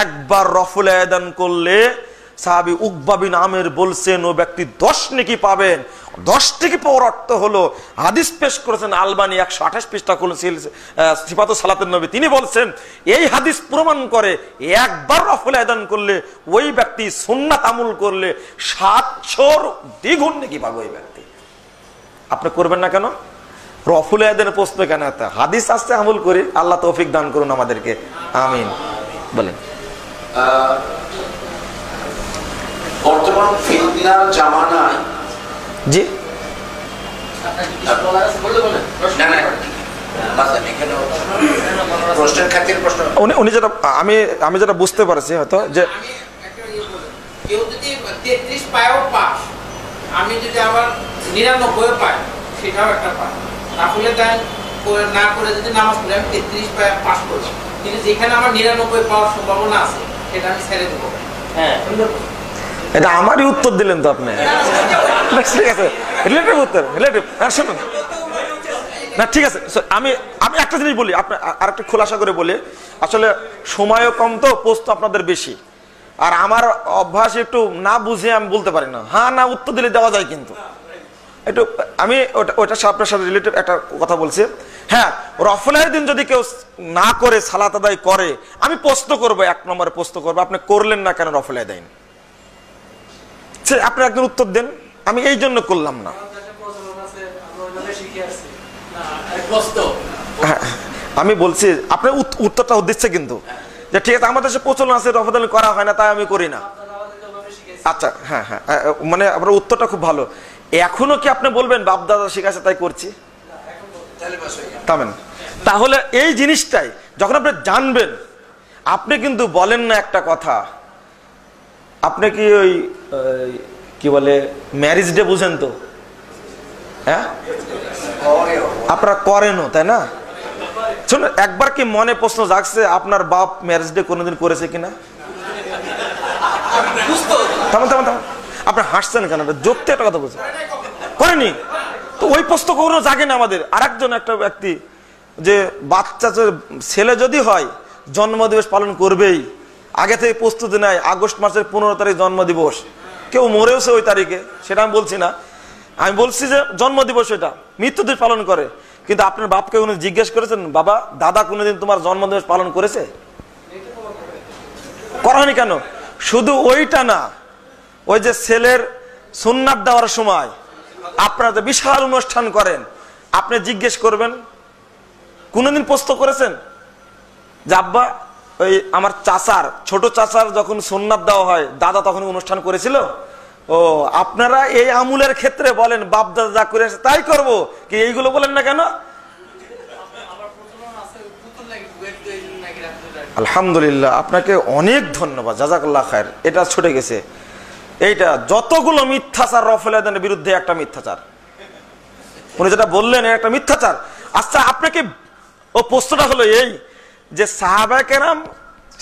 একবার রফুল আযান করলে সাহাবী উকবা বিন আমির বলছেন ও ব্যক্তি 10 নেকি পাবেন। 10 নেকি পাওয়ার অর্থ হলো, হাদিস পেশ করেছেন আলবানী 128 পৃষ্ঠা খুলছিল সিফাতুস সালাতুন নবী, তিনি বলছেন এই হাদিস প্রমাণ করে একবার রফুল আযান করলে ওই ব্যক্তি সুন্নাত আমল করলে 700 দ্বিগুণ নেকি পাবে ওই ব্যক্তি। আপনি করবেন না কেন? রফুল আযানের প্রশ্ন কেন? হাদিস আসছে, আমল করি। আল্লাহ তৌফিক দান করুন আমাদেরকে, আমিন। বলেন। বর্তমান ফিতনার জামানায় জি উনি যেটা আমি যেটা বুঝতে পারছি হয়তো, যে কেউ যদি 33 পায়ও পাস, আমি যদি আবার 99 পাই, সেটাও একটা পাস। তাহলে তাই না করে যদি নামাজ পড়ি আমি 33 পায় পাস করব, কিন্তু যেখানে আমার 99 পাওয়ার সম্ভাবনা আছে সেটা আমি ছেড়ে দেবো। হ্যাঁ, এটা আমারই উত্তর দিলেন তো আপনি। ঠিক আছে, রিলেটিভ উত্তর, রিলেটিভ। শুনুন না, ঠিক আছে, আমি একটা জিনিস বলি, আপনি আরেকটা খোলাসা করে বলি। আসলে সময়ও কম তো, পোস্ট আপনাদের বেশি, আর আমার অভ্যাস একটু না বুঝে আমি বলতে পারি না। হ্যাঁ না উত্তর দিলে দেওয়া যায়, কিন্তু একটু আমি ওটা আপনার সাথে রিলেটিভ একটা কথা বলছি। হ্যাঁ, রফুল আযান যদি কেউ না করে সালাত আদায় করে, আমি প্রশ্ন করবো, 1 নম্বরে প্রশ্ন করবো, আপনি করলেন না কেন রফুল আযান? আপনি একজন উত্তর দেন। আমি এই জন্য করলাম না। আমি বলছি আপনার উত্তরটা দিচ্ছে কিন্তু, যে ঠিক আছে আমাদের দেশে প্রচলন আছে, রফুল আযান করা হয় না, তাই আমি করি না। আচ্ছা, হ্যাঁ হ্যাঁ, মানে আপনার উত্তরটা খুব ভালো। এখনো কি আপনি বলবেন বাপ দাদা শিখাছে তাই করছি? তাহলে এই জিনিসটাই যখন আপনি জানবেন, আপনি কিন্তু বলেন না একটা কথা, আপনি কি ওই কি বলে ম্যারেজ ডে বুঝেন তো? হ্যাঁ, আপনারা করেনও, তাই না? শুনুন, একবার কি মনে প্রশ্ন জাগছে আপনার বাপ ম্যারেজ ডে কোনোদিন করেছে কিনা? আপনি হাসছেন কেন? যুক্তি একটা কথা বলছেন, করেনি তো ওই প্রশ্ন কখনো জাগে না আমাদের। আরেকজন একটা ব্যক্তি, যে বাচ্চা ছেলে যদি হয় জন্মদিবস পালন করবেই, আগে থেকে প্রস্তুতি নেয়। আগস্ট মাসের 15 তারিখ জন্মদিবস, কেউ মরেওছে ওই তারিখে, সেটা আমি বলছি না। আমি বলছি যে জন্মদিবস এটা মৃত্যুদিবস পালন করে। কিন্তু আপনার বাপকে উনি জিজ্ঞেস করেছেন, বাবা দাদা কোনোদিন তোমার জন্মদিবস পালন করেছে? করা হয়নি কেন? শুধু ওইটা না, ওই যে ছেলের সুন্নাত দেওয়ার সময় আপনারা যে বিশাল অনুষ্ঠান করেন, আপনি জিজ্ঞেস করবেন কোনোদিন প্রশ্ন করেছেন যে আব্বা ওই আমার চাচার, ছোট চাচার যখন সুন্নাত দেওয়া হয়, দাদা তখন অনুষ্ঠান করেছিল? ও, আপনারা এই আমুলের ক্ষেত্রে বলেন বাপ দাদা যা করে আসে তাই করবো, কি এইগুলো বলেন না কেন? আলহামদুলিল্লাহ, আপনাকে অনেক ধন্যবাদ, জাযাকাল্লাহ খায়ের। এটা ছুটে গেছে। এইটা যতগুলো মিথ্যাচার রফুল আযানের বিরুদ্ধে একটা মিথ্যাচার, উনি যেটা বললেন একটা মিথ্যাচার। আচ্ছা, আপনাকে ও প্রশ্নটা হলো এই যে সাহাবায়ে কেরাম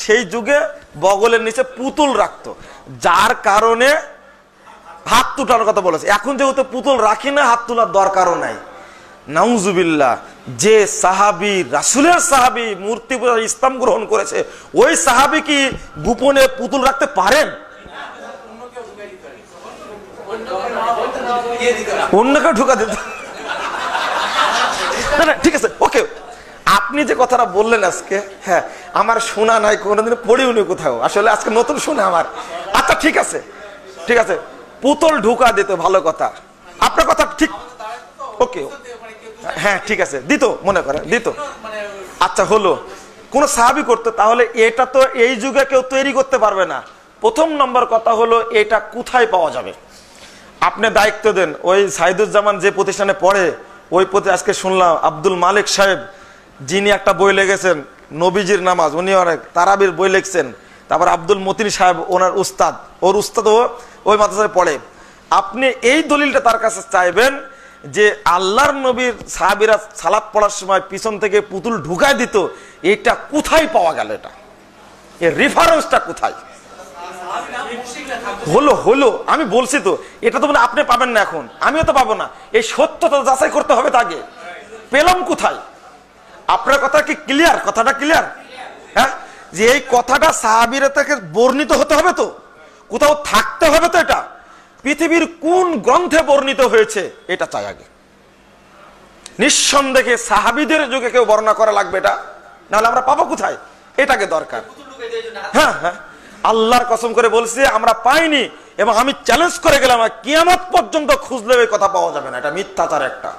সেই যুগে বগলের নিচে পুতুল রাখতো, যার কারণে হাত তোলার কথা বলেছে। এখন যেহেতু পুতুল রাখি না, হাত তোলার দরকারও নাই। নাউজুবিল্লাহ, যে সাহাবী রাসূলের সাহাবী মূর্তি পূজা ইসলাম গ্রহণ করেছে, ওই সাহাবী কি গোপনে পুতুল রাখতে পারেন? অন্যকে ঢুকা দিত না। ঠিক আছে, ওকে, আপনি যে কথাটা বললেন আজকে, হ্যাঁ আমার শোনা নাই, কোনোদিন পড়িওনি কোথাও, আসলে আজকে নতুন শুনে আমার। আচ্ছা ঠিক আছে, ঠিক আছে, পুতুল ঢুকা দিত, ভালো কথা, আপনার কথা ঠিক। ওকে, হ্যাঁ ঠিক আছে, দিত, মনে করে দিত। আচ্ছা হলো, কোন সাহাবী করতো, তাহলে এটা তো এই যুগে কেউ তৈরি করতে পারবে না। প্রথম নম্বর কথা হলো এটা কোথায় পাওয়া যাবে? আপনি দায়িত্ব দেন। ওই সাইদুজ্জামান যে প্রতিষ্ঠানে পড়ে, ওই আজকে শুনলাম আব্দুল মালিক সাহেব, যিনি একটা বই লিখেছেন নবীজির নামাজ, উনি অনেক তারাবির বই লিখছেন। তারপর আব্দুল মতিন সাহেব, ওনার উস্তাদ, ওর উস্তাদও ওই মাদ্রাসায় পড়ে। আপনি এই দলিলটা তার কাছে চাইবেন যে আল্লাহর নবীর সাহাবীরা সালাত পড়ার সময় পিছন থেকে পুতুল ঢুকায় দিত, এটা কোথায় পাওয়া গেল? এটা এর রেফারেন্সটা কোথায়? হলো আমি বলছি তো, এটা তো আপনি পাবেন না, এখন আমিও তো পাবো না। এই সত্যতা যাচাই করতে হবে, তাকে পেলাম কোথায়? আপনার কথা কি ক্লিয়ার? কথাটা ক্লিয়ার? হ্যাঁ, যে এই কথাটা সাহাবীরা থেকে বর্ণিত হতে হবে, তো কোথাও থাকতে হবে, তো এটা পৃথিবীর কোন গ্রন্থে বর্ণিত হয়েছে এটা চাই আগে। নিঃসন্দেহে সাহাবীদের যুগে কেউ বর্ণনা করা লাগবে এটা, নাহলে আমরা পাবো কোথায়? এটাকে দরকার। হ্যাঁ হ্যাঁ, আল্লাহর কসম করে বলছি আমরা পাইনি, এবং আমি চ্যালেঞ্জ করে গেলাম কিয়ামত পর্যন্ত খুঁজলেও এই কথা পাওয়া যাবে না, এটা মিথ্যাচার একটা।